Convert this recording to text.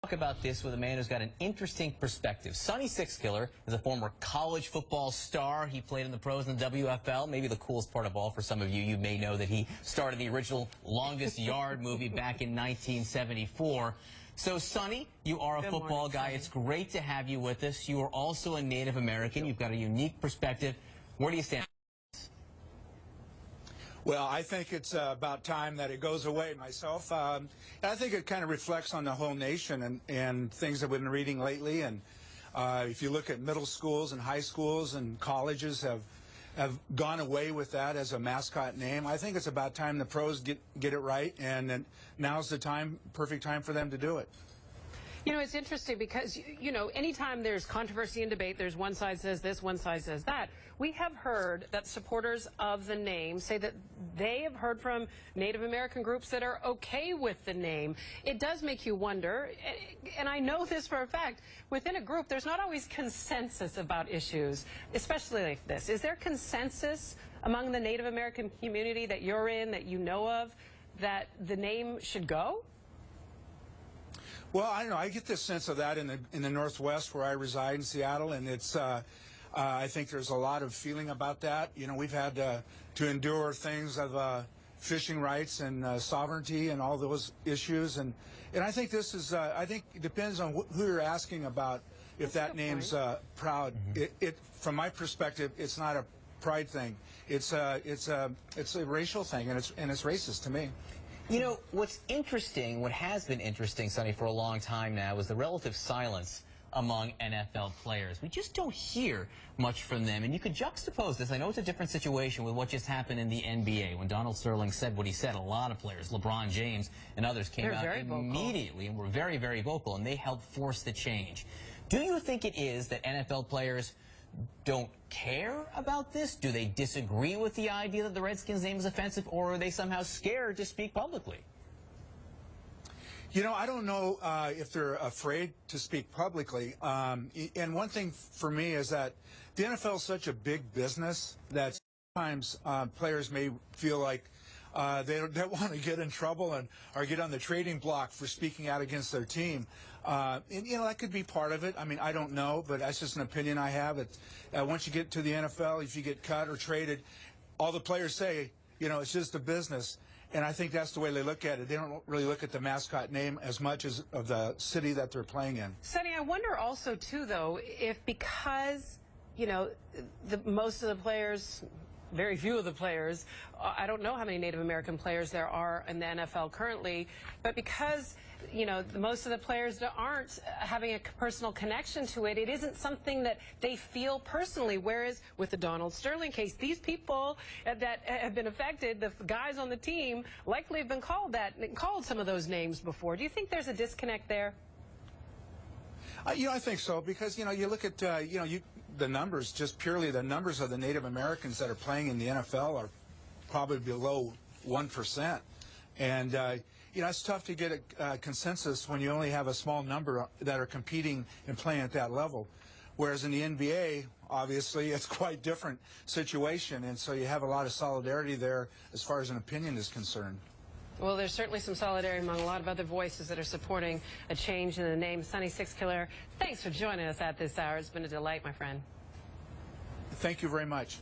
Talk about this with a man who's got an interesting perspective. Sonny Sixkiller is a former college football star. He played in the pros in the WFL. Maybe the coolest part of all for some of you, you may know that he started the original Longest Yard movie back in 1974. So, Sonny, you are a football guy. It's great to have you with us. You are also a Native American. You've got a unique perspective. Where do you stand? Well, I think it's about time that it goes away myself. I think it kind of reflects on the whole nation and things that we've been reading lately. And if you look at middle schools and high schools and colleges have gone away with that as a mascot name. I think it's about time the pros get it right, and now's the time, perfect time for them to do it. You know, it's interesting because, you know, anytime there's controversy and debate, there's one side says this, one side says that. We have heard that supporters of the name say that they have heard from Native American groups that are okay with the name. It does make you wonder, and I know this for a fact, within a group, there's not always consensus about issues, especially like this. Is there consensus among the Native American community that you're in, that you know of, that the name should go? Well, I don't know. I get this sense of that in the Northwest where I reside in Seattle, and it's. I think there's a lot of feeling about that. You know, we've had to endure things of fishing rights and sovereignty and all those issues, and I think this is. I think it depends on who you're asking about if that name's proud. Mm-hmm. From my perspective, it's not a pride thing. It's a racial thing, and it's racist to me. You know, what's interesting, what has been interesting, Sonny, for a long time now, is the relative silence among NFL players. We just don't hear much from them. And you could juxtapose this. I know it's a different situation with what just happened in the NBA. When Donald Sterling said what he said, a lot of players, LeBron James and others, came out immediately and were very, very vocal, and they helped force the change. Do you think it is that NFL players don't care about this? Do they disagree with the idea that the Redskins name is offensive, or are they somehow scared to speak publicly? You know, I don't know if they're afraid to speak publicly. And one thing for me is that the NFL is such a big business that sometimes players may feel like they don't want to get in trouble or get on the trading block for speaking out against their team. And, you know, that could be part of it. I mean, I don't know, but that's just an opinion I have. Once you get to the NFL, if you get cut or traded, all the players say, you know, it's just a business. And I think that's the way they look at it. They don't really look at the mascot name as much as of the city that they're playing in. Sonny, I wonder also, too, though, if because, you know, most of the players, very few of the players, I don't know how many Native American players there are in the NFL currently, but because, you know, most of the players aren't having a personal connection to it, it isn't something that they feel personally, whereas with the Donald Sterling case, these people that have been affected, the guys on the team, likely have been called some of those names before. Do you think there's a disconnect there? You know, I think so, because, you know, you look at, you know, the numbers, just purely the numbers of the Native Americans that are playing in the NFL are probably below 1%. And, you know, it's tough to get a consensus when you only have a small number that are competing and playing at that level. Whereas in the NBA, obviously, it's quite different situation. And so you have a lot of solidarity there as far as an opinion is concerned. Well, there's certainly some solidarity among a lot of other voices that are supporting a change in the name. Sonny Sixkiller, thanks for joining us at this hour. It's been a delight, my friend. Thank you very much.